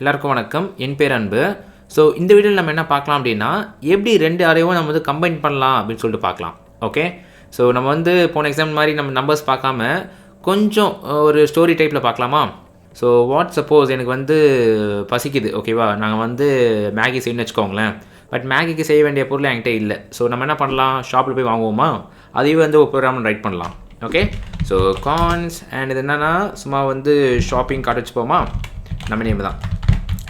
எல்லாருக்கும் வணக்கம். என் பேர் அன்பு. ஸோ இந்த வீடியோவில் நம்ம என்ன பார்க்கலாம் அப்படின்னா, எப்படி 2 அரேவும் நம்ம வந்து கம்பைன் பண்ணலாம் அப்படின்னு சொல்லிட்டு பார்க்கலாம். ஓகே, ஸோ நம்ம வந்து போன எக்ஸாம் மாதிரி நம்ம நம்பர்ஸ் பார்க்காம கொஞ்சம் ஒரு ஸ்டோரி டைப்பில் பார்க்கலாமா? ஸோ வாட் சப்போஸ் எனக்கு வந்து பசிக்குது, ஓகேவா? நாங்கள் வந்து மேகி செய்யணும்னு வச்சுக்கோங்களேன். பட் மேகிக்கு செய்ய வேண்டிய பொருள் என்கிட்ட இல்லை. ஸோ நம்ம என்ன பண்ணலாம், ஷாப்பில் போய் வாங்குவோமா? அதையே வந்து ஒரு ப்ரோக்ராம் ரைட் பண்ணலாம். ஓகே, ஸோ கான்ஸ் அண்ட் இது என்னென்னா, சும்மா வந்து ஷாப்பிங் கார்ட் வச்சுப்போமா? நம்ம நேம் தான்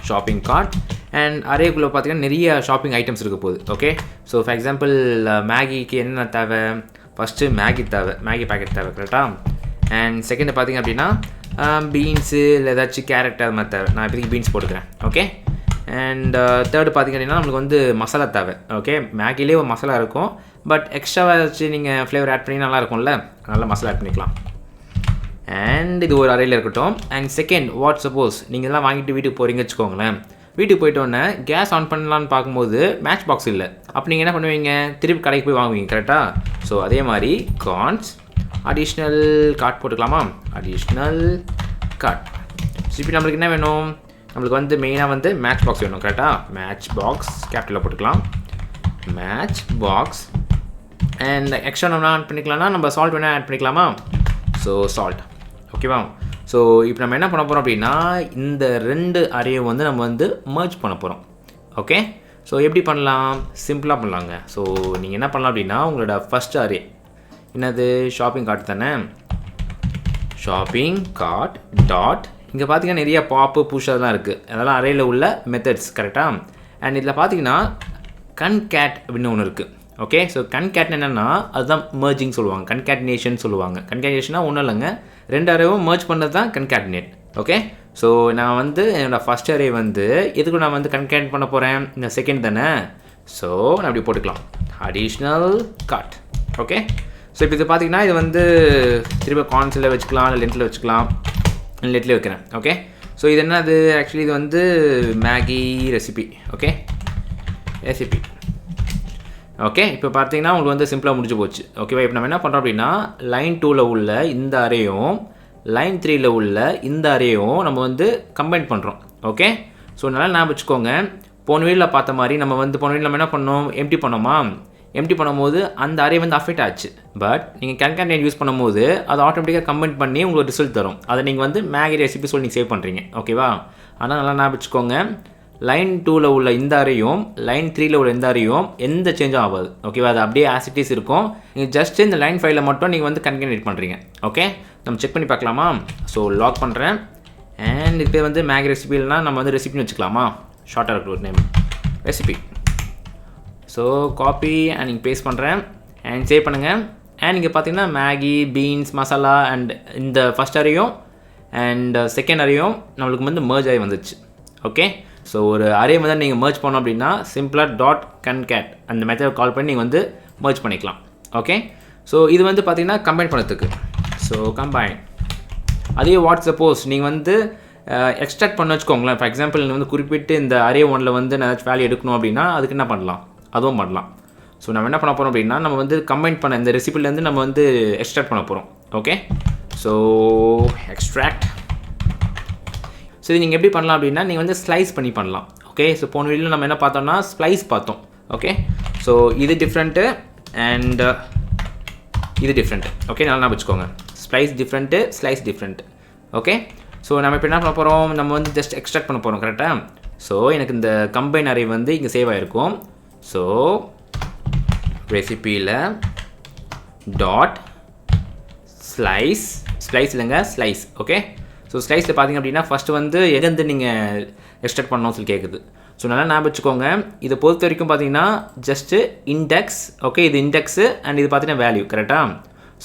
ஷாப்பிங் கார்ட். அண்ட் அரேக்குள்ளே பார்த்தீங்கன்னா நிறைய ஷாப்பிங் ஐட்டம்ஸ் இருக்க போகுது. ஓகே, ஸோ ஃபார் எக்ஸாம்பிள் மேகிக்கு என்ன தேவை? ஃபஸ்ட்டு மேகி தேவை, மேகி பேக்கெட் தேவை, கரெக்டாக? அண்ட் செகண்டு பார்த்திங்க அப்படின்னா பீன்ஸு இல்லை ஏதாச்சும் கேரட் அது மாதிரி தேவை. நான் இப்போதைக்கு பீன்ஸ் போட்டுக்கிறேன். ஓகே, அண்ட் தேர்டு பார்த்திங்க அப்படின்னா நம்மளுக்கு வந்து மசாலா தேவை. ஓகே, மேகிலே ஒரு மசாலா இருக்கும், பட் எக்ஸ்ட்ராவாக ஏதாச்சும் நீங்கள் ஃப்ளேவர் ஆட் பண்ணி நல்லாயிருக்கும்ல, நல்லா மசாலா ஆட் பண்ணிக்கலாம். அண்ட் இது ஒரு அறையில் இருக்கட்டும். அண்ட் செகண்ட், வாட் சப்போஸ் நீங்கள் எல்லாம் வாங்கிட்டு வீட்டுக்கு போகிறீங்க வச்சுக்கோங்களேன். வீட்டுக்கு போயிட்டோன்னே கேஸ் ஆன் பண்ணலான்னு பார்க்கும்போது மேட்ச் பாக்ஸ் இல்லை. அப்போ நீங்கள் என்ன பண்ணுவீங்க? திருப்பி கடைக்கு போய் வாங்குவீங்க, கரெக்டாக? ஸோ அதே மாதிரி கான்ஸ் அடிஷ்னல் கார்ட் போட்டுக்கலாமா? Additional card. ஸோ இப்போ நம்மளுக்கு என்ன வேணும்? நம்மளுக்கு வந்து மெயினாக வந்து மேட்ச் பாக்ஸ் வேணும், கரெக்டாக? மேட்ச் பாக்ஸ் கேபிட்டலில் போட்டுக்கலாம். Match box. அண்ட் எக்ஸ்ட்ரா நம்ம ஆட் பண்ணிக்கலாம்னா நம்ம சால்ட் வேணால் ஆட் பண்ணிக்கலாமா? ஸோ சால்ட், ஓகேவா? ஸோ இப்போ நம்ம என்ன பண்ண போகிறோம் அப்படின்னா, இந்த 2 அரேயும் வந்து நம்ம வந்து மர்ஜ் பண்ண போகிறோம். ஓகே, ஸோ எப்படி பண்ணலாம்? சிம்பிளாக பண்ணலாங்க. ஸோ நீங்கள் என்ன பண்ணலாம் அப்படின்னா, உங்களோட ஃபஸ்ட் அரே என்னது? ஷாப்பிங் கார்ட் தானே? ஷாப்பிங் கார்ட் டாட், இங்கே பார்த்தீங்கன்னா நிறைய பாப்பு புஷ் அதெல்லாம் இருக்குது. அதெல்லாம் அரேயில் உள்ள மெத்தட்ஸ், கரெக்டாக? அண்ட் இதில் பார்த்தீங்கன்னா கன்கேட் அப்படின்னு ஒன்று இருக்குது. ஓகே, ஸோ கன்கேட்னு என்னென்னா அதுதான் மர்ஜிங் சொல்லுவாங்க, கன்கேட்னேஷன் சொல்லுவாங்க. கன்கேட்னேஷனா ஒன்றும் இல்லைங்க, 2 அரேவும் மர்ஜ் பண்ணது தான் கன்கேட்னேட். ஓகே, ஸோ நான் வந்து என்னோடய ஃபஸ்ட் அரே வந்து எதுக்கு நான் வந்து கன்கேட் பண்ண போகிறேன்? இந்த செகண்ட் தானே? ஸோ நான் அப்படி போட்டுக்கலாம், அடிஷ்னல் கார்ட். ஓகே, ஸோ இப்போ இது பார்த்தீங்கன்னா இது வந்து திரும்ப கான்ஸில் வச்சுக்கலாம், இல்லை லென்த்தில் வச்சுக்கலாம். லெட்லேயே வைக்கிறேன். ஓகே, ஸோ இது என்னது? ஆக்சுவலி இது வந்து Maggi recipe. Okay, recipe. Okay, இப்போ பார்த்தீங்கன்னா உங்களுக்கு வந்து சிம்பிளாக முடிஞ்சு போச்சு. ஓகேவா? இப்போ நம்ம என்ன பண்ணுறோம் அப்படின்னா, லைன் 2ல் உள்ள இந்த அரேயும் லைன் 3ல் உள்ள இந்த அரேயும் நம்ம வந்து கம்பைன் பண்ணுறோம். ஓகே, ஸோ நல்லா ஞாபகம் வச்சுக்கோங்க. போன வீடியோவில் பார்த்த மாதிரி நம்ம வந்து போன வீடியோவில் நம்ம என்ன பண்ணோம்? எம்டி பண்ணோமா? எம்டி பண்ணும்போது அந்த அரே வந்து அஃபெக்ட் ஆச்சு. பட் நீங்கள் கன்கேட்னேட் யூஸ் பண்ணும்போது அது ஆட்டோமேட்டிக்காக கம்பைன் பண்ணி உங்களுக்கு ரிசல்ட் தரும். அதை நீங்கள் வந்து மேகி ரெசிபி சொல்லி நீங்கள் சேவ் பண்ணுறீங்க. ஓகேவா? ஆனால் நல்லா ஞாபகம் வச்சுக்கோங்க, லைன் 2ல் உள்ள இந்த அறையும் லைன் 3ல் உள்ள இந்த அறையும் எந்த சேஞ்சும் ஆகாது. ஓகேவா? அது அப்படியே ஆசிட்டிஸ் இருக்கும். நீங்கள் ஜஸ்ட் இந்த லைன் 5ல் மட்டும் நீங்கள் வந்து கன்கேட்னேட் பண்ணுறீங்க. ஓகே, நம்ம செக் பண்ணி பார்க்கலாமா? ஸோ லாக் பண்ணுறேன். அண்ட் இப்போ வந்து மேகி ரெசிபி இல்லைனா நம்ம வந்து ரெசிபின்னு வச்சுக்கலாமா? ஷார்ட்டாக இருக்கிற ஒரு name recipe. So copy and நீங்கள் பேஸ்ட் பண்ணுறேன் அண்ட் சேவ் பண்ணுங்கள். அண்ட் இங்கே பார்த்தீங்கன்னா மேகி, பீன்ஸ், மசாலா அண்ட் இந்த ஃபஸ்ட் அறையும் அண்ட் செகண்ட் அறையும் நம்மளுக்கு வந்து மர்ஜ் ஆகி வந்துச்சு. ஓகே, ஸோ ஒரு அரே வந்து நீங்கள் மர்ஜ் பண்ணோம் அப்படின்னா சிம்பிளாக டாட் கன்கேட் அந்த மெத்தட் கால் பண்ணி நீங்கள் வந்து மர்ஜ் பண்ணிக்கலாம். ஓகே, ஸோ இது வந்து பார்த்தீங்கன்னா கம்பைன் பண்ணுறதுக்கு. So combine. அதே வாட் சப்போஸ் நீங்கள் வந்து எக்ஸ்ட்ராக்ட் பண்ண வச்சுக்கோங்களேன். ஃபார் எக்ஸாம்பிள் நீங்கள் வந்து குறிப்பிட்டு இந்த அரே 1ல் வந்து நான் ஏதாச்சும் வேல்யூ எடுக்கணும் அப்படின்னா அதுக்கு என்ன பண்ணலாம்? அதுவும் பண்ணலாம். ஸோ நம்ம என்ன பண்ண போகிறோம் அப்படின்னா, நம்ம வந்து கம்பைன் பண்ண இந்த ரெசிபிலேருந்து நம்ம வந்து எக்ஸ்ட்ராக்ட் பண்ண போகிறோம். Okay, so extract. ஸோ இது நீங்கள் எப்படி பண்ணலாம் அப்படின்னா, நீங்கள் வந்து ஸ்லைஸ் பண்ணி பண்ணலாம். ஓகே, ஸோ போன வீடியோவில் நம்ம என்ன பார்த்தோம்னா ஸ்ப்ளைஸ் பார்த்தோம். ஓகே, ஸோ இது டிஃப்ரெண்ட்டு அண்ட் இது டிஃப்ரெண்ட்டு. ஓகே, நல்லா வச்சுக்கோங்க, splice different, slice different. Okay, so நம்ம இப்போ என்ன பண்ண போகிறோம்? நம்ம வந்து ஜஸ்ட் எக்ஸ்ட்ராக்ட் பண்ண போகிறோம், கரெக்டாக? ஸோ எனக்கு இந்த கம்பைன் அரே வந்து இங்கே சேவ் ஆகிருக்கும். ஸோ ரெசிபியில் டாட் ஸ்லைஸ், ஸ்லைஸ் இல்லைங்க ஸ்லைஸ். ஓகே, ஸோ ஸ்லைஸில் பார்த்தீங்க அப்படின்னா ஃபஸ்ட்டு வந்து எங்கேருந்து நீங்கள் எக்ஸ்ட்ராக்ட் பண்ணணும்னு சொல்லி கேட்குது. ஸோ நல்லா ஞாபகம் வச்சுக்கோங்க, இதை பொறுத்த வரைக்கும் பார்த்தீங்கன்னா ஜஸ்ட்டு இண்டெக்ஸ். ஓகே, இது இண்டெக்ஸு அண்ட் இது பார்த்தீங்கன்னா வேல்யூ, கரெக்டாக?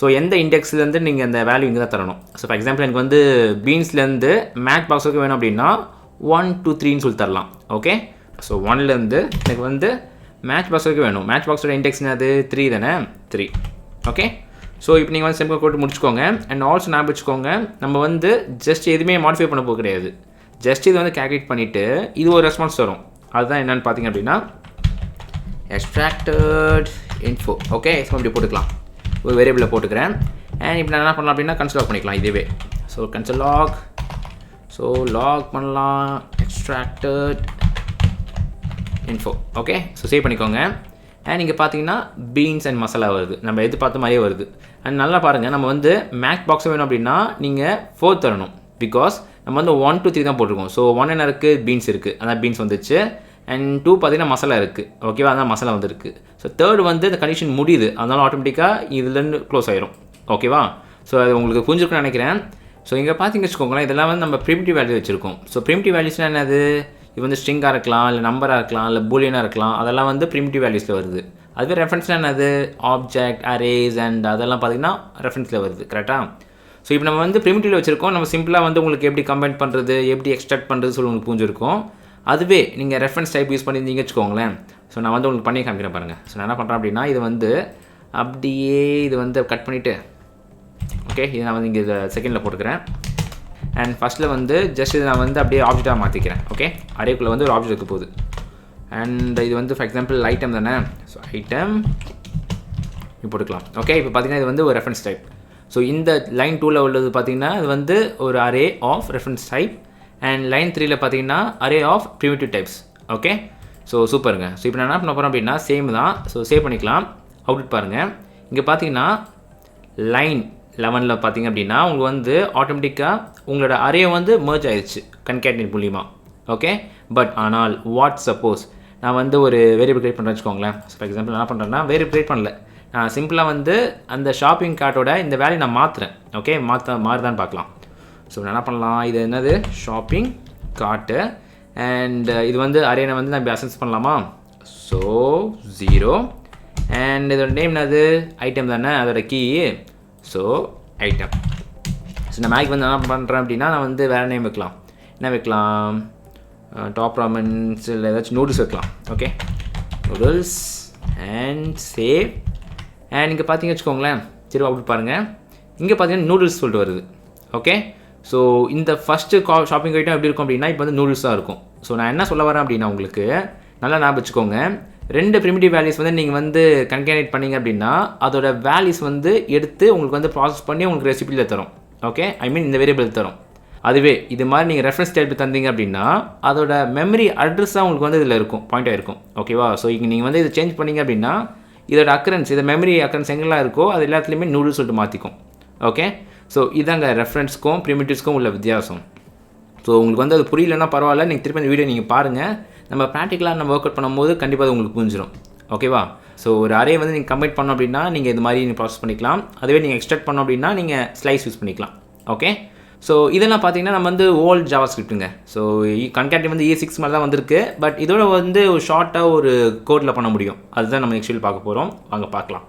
ஸோ எந்த இண்டெக்ஸ்லேருந்து நீங்கள் அந்த வேல்யூ இங்கே தான் தரணும். ஸோ ஃபார் எக்ஸாம்பிள் எனக்கு வந்து பீன்ஸ்லேருந்து மேட்ச் பாக்ஸுக்கு வேணும் அப்படின்னா 1 2 3ன்னு சொல்லி தரலாம். ஓகே, ஸோ 1லேருந்து எனக்கு வந்து மேட்ச் பாக்ஸுக்கு வேணும். மேட்ச் பாக்ஸோட இண்டெக்ஸ் என்னது? 3 தானே? 3. ஓகே, ஸோ இப்போ நீங்கள் வந்து சிம்பிள் போட்டு முடிச்சுக்கோங்க. அண்ட் ஆல்சோ ஞாபகம் வச்சுக்கோங்க, நம்ம வந்து ஜஸ்ட் எதுவுமே மாடிஃபை பண்ண போக கிடையாது. ஜஸ்ட் இது வந்து கால்குலேட் பண்ணிவிட்டு இது ஒரு ரெஸ்பான்ஸ் வரும். அதுதான் என்னென்னு பார்த்தீங்க அப்படின்னா எக்ஸ்ட்ராக்டட் இன்ஃபோ. ஓகே, ஸோ அப்படி போட்டுக்கலாம், ஒரு வேரியபிளில் போட்டுக்கிறேன். அண்ட் இப்போ நான் என்ன பண்ணலாம் அப்படின்னா கன்சல் லாக் பண்ணிக்கலாம் இதுவே. So console log, so log பண்ணலாம் extracted info. Okay, so save பண்ணிக்கோங்க. அண்ட் இங்கே பார்த்தீங்கன்னா பீன்ஸ் அண்ட் மசாலா வருது, நம்ம எது பார்த்த மாதிரியே வருது. அண்ட் நல்லா பாருங்கள், நம்ம வந்து மேக் பாக்ஸ் வேணும் அப்படின்னா நீங்கள் 4 தரணும். பிகாஸ் நம்ம வந்து 1 2 3 தான் போட்டிருக்கோம். ஸோ 1 என்ன இருக்குது, பீன்ஸ் இருக்குது, அதான் பீன்ஸ் வந்துச்சு. அண்ட் 2 பார்த்தீங்கன்னா மசாலா இருக்குது. ஓகேவா, அதான் மசாலா வந்துருக்கு. ஸோ தேர்ட் வந்து இந்த கண்டிஷன் முடியுது, அதனால ஆட்டோமேட்டிக்காக இதுலேருந்து க்ளோஸ் ஆயிரும். ஓகேவா, ஸோ அது உங்களுக்கு புரிஞ்சிருக்குன்னு நினைக்கிறேன். ஸோ இங்கே பார்த்தீங்க வச்சுக்கோங்களேன், இதெல்லாம் வந்து நம்ம ப்ரிமிட்டிவ் வேல்யூ வச்சுருக்கோம். ஸோ ப்ரிமிட்டிவ் வேல்யூஸ்னால் என்னது, இது வந்து ஸ்ட்ரிங்காக இருக்கலாம், இல்லை நம்பராக இருக்கலாம், இல்லை பூலியனாக இருக்கலாம், அதெல்லாம் வந்து ப்ரிமிட்டிவ் வேல்யூஸில் வருது. அதுவே ரெஃபரன்ஸ்னால் என்னது, ஆப்ஜெக்ட், அரேஸ் அண்ட் அதெல்லாம் பார்த்தீங்கன்னா ரெஃபரன்ஸில் வருது. கரெக்டாக. ஸோ இப்போ நம்ம வந்து ப்ரிமிட்டிவில் வச்சுருக்கோம், நம்ம சிம்பிளாக வந்து உங்களுக்கு எப்படி கம்பைன் பண்ணுறது, எப்படி எக்ஸ்ட்ராக்ட் பண்ணுறது சொல்லி உங்களுக்கு புரிஞ்சிருக்கும். அதுவே நீங்கள் ரெஃபரன்ஸ் டைப் யூஸ் பண்ணியிருந்தீங்க வச்சுக்கோங்களேன். ஸோ நான் வந்து உங்களுக்கு பண்ணி காமிக்கிறேன் பாருங்கள். ஸோ நான் என்ன பண்ணுறேன் அப்படின்னா, இது வந்து அப்படியே இது வந்து கட் பண்ணிவிட்டு, ஓகே, இது நான் வந்து இங்கே இதை செகண்டில் போட்டுக்கிறேன். அண்ட் ஃபஸ்ட்டில் வந்து ஜஸ்ட் இது நான் வந்து அப்படியே ஆப்ஜெக்டாக மாற்றிக்கிறேன். ஓகே, அரேக்குள்ளே வந்து ஒரு ஆப்ஜெக்ட் இருக்க போகுது. அண்ட் இது வந்து ஃபார் எக்ஸாம்பிள் ஐட்டம் தானே. ஸோ ஐட்டம் இப்போ போட்டுக்கலாம். ஓகே, இப்போ பார்த்தீங்கன்னா இது வந்து ஒரு ரெஃபரன்ஸ் டைப். ஸோ இந்த லைன் 2ல் உள்ளது பார்த்தீங்கன்னா இது வந்து ஒரு array of reference type. And line 3ல் பார்த்தீங்கன்னா array of primitive types. Okay, so சூப்பருங்க. ஸோ இப்போ நான் என்ன பண்ண போகிறேன் அப்படின்னா சேம் தான். ஸோ சேவ் பண்ணிக்கலாம். அவுட்புட் பாருங்கள். இங்கே பார்த்தீங்கன்னா லைன் 11ல் பார்த்தீங்க அப்படின்னா உங்களுக்கு வந்து ஆட்டோமேட்டிக்காக உங்களோட அரே வந்து மர்ஜ் ஆயிடுச்சு கன்கேட்னேட் மூலிமா. ஓகே, பட் ஆனால் வாட் சப்போஸ் நான் வந்து ஒரு வேரியபிள் கிரியேட் பண்ணுறேன் வச்சுக்கோங்களேன். ஃபார் எக்ஸாம்பிள் என்ன பண்ணுறேன்னா வேரியபிள் கிரியேட் பண்ணல, நான் சிம்பிளாக வந்து அந்த ஷாப்பிங் கார்ட்டோட இந்த வேல்யூ நான் மாற்றுறேன். ஓகே, மாறுதான்னு பார்க்கலாம். ஸோ நான் என்ன பண்ணலாம், இது என்னது ஷாப்பிங் கார்ட்டு. அண்ட் இது வந்து அரேனை வந்து நான் அசென்ஸ் பண்ணலாமா. ஸோ 0 அண்ட் இதோட நேம் என்னது, ஐட்டம் தானே, அதோட கீ. So item. ஸோ நான் மேக் வந்து என்ன பண்ணுறேன் அப்படின்னா நான் வந்து வேறு நேம் வைக்கலாம். என்ன வைக்கலாம், டாப் ராமன்ஸ் இல்லை ஏதாச்சும் நூடுல்ஸ் வைக்கலாம். Okay, noodles and save. And இங்கே பார்த்தீங்க வச்சுக்கோங்களேன், சரி அவுட் பாருங்கள். இங்கே பார்த்தீங்கன்னா நூடுல்ஸ் சொல்லிட்டு வருது. ஓகே, ஸோ இந்த ஃபஸ்ட்டு ஷாப்பிங் ஐட்டம் எப்படி இருக்கும் அப்படின்னா இப்போ வந்து நூடுல்ஸ் தான் இருக்கும். ஸோ நான் என்ன சொல்ல வரேன் அப்படின்னா உங்களுக்கு நல்லா ஞாபகம் வச்சுக்கோங்க, 2 ப்ரிமிட்டிவ் வேல்யூஸ் வந்து நீங்கள் வந்து கன்கேனேட் பண்ணிங்க அப்படின்னா அதோட வேல்யூஸ் வந்து எடுத்து உங்களுக்கு வந்து ப்ராசஸ் பண்ணி உங்களுக்கு ரெசிபியில் தரும். ஓகே, ஐ மீன் இந்த வேரியபிள் தரும். அதுவே இது மாதிரி நீங்கள் ரெஃபரன்ஸ் டைப் தந்தீங்க அப்படின்னா அதோட மெமரி அட்ரஸ் தான் உங்களுக்கு வந்து இதில் இருக்கும், பாயிண்ட் ஆகிருக்கும். ஓகேவா, ஸோ இங்கே நீங்கள் வந்து இதை சேஞ்ச் பண்ணிங்க அப்படின்னா இதோட அக்கரன்ஸ், இதை மெமரி அக்கரன்ஸ் எங்கெல்லாம் இருக்கோ அது எல்லாத்துலேயுமே நூடுல்ஸ் சொல்லிட்டு மாற்றிக்கும். ஓகே, ஸோ இதாங்க ரெஃபரன்ஸ்க்கும் ப்ரிமிட்டிவ்ஸ்க்கும் உள்ள வித்தியாசம். ஸோ உங்களுக்கு வந்து அது புரியலன்னா பரவாயில்ல, நீங்கள் திருப்பி அந்த வீடியோ நீங்கள் பாருங்கள். நம்ம ப்ராக்டிக்கலாக நம்ம ஒர்க் அவுட் பண்ணும்போது கண்டிப்பாக அது உங்களுக்கு புரிஞ்சிடும். ஓகேவா, ஸோ ஒரு அரே வந்து நீங்கள் கம்பைட் பண்ணோம் அப்படின்னா நீங்கள் இது மாதிரி நீங்கள் ப்ராசஸ் பண்ணிக்கலாம். அதுவே நீங்கள் எக்ஸ்ட்ராக்ட் பண்ணோம் அப்படின்னா நீங்கள் ஸ்லைஸ் யூஸ் பண்ணிக்கலாம். ஓகே, ஸோ இதெல்லாம் பார்த்தீங்கன்னா நம்ம வந்து ஓல்ட் ஜாவாஸ்கிரிப்ட்டுங்க. ஸோ கன்கேட் வந்து E6 மாதிரி தான் வந்திருக்கு. பட் இதோட வந்து ஒரு ஷார்ட்டாக ஒரு கோடில் பண்ண முடியும். அதுதான் நம்ம நெக்ஸ்ட் வீடியோ பார்க்க போகிறோம். வாங்க பார்க்கலாம்.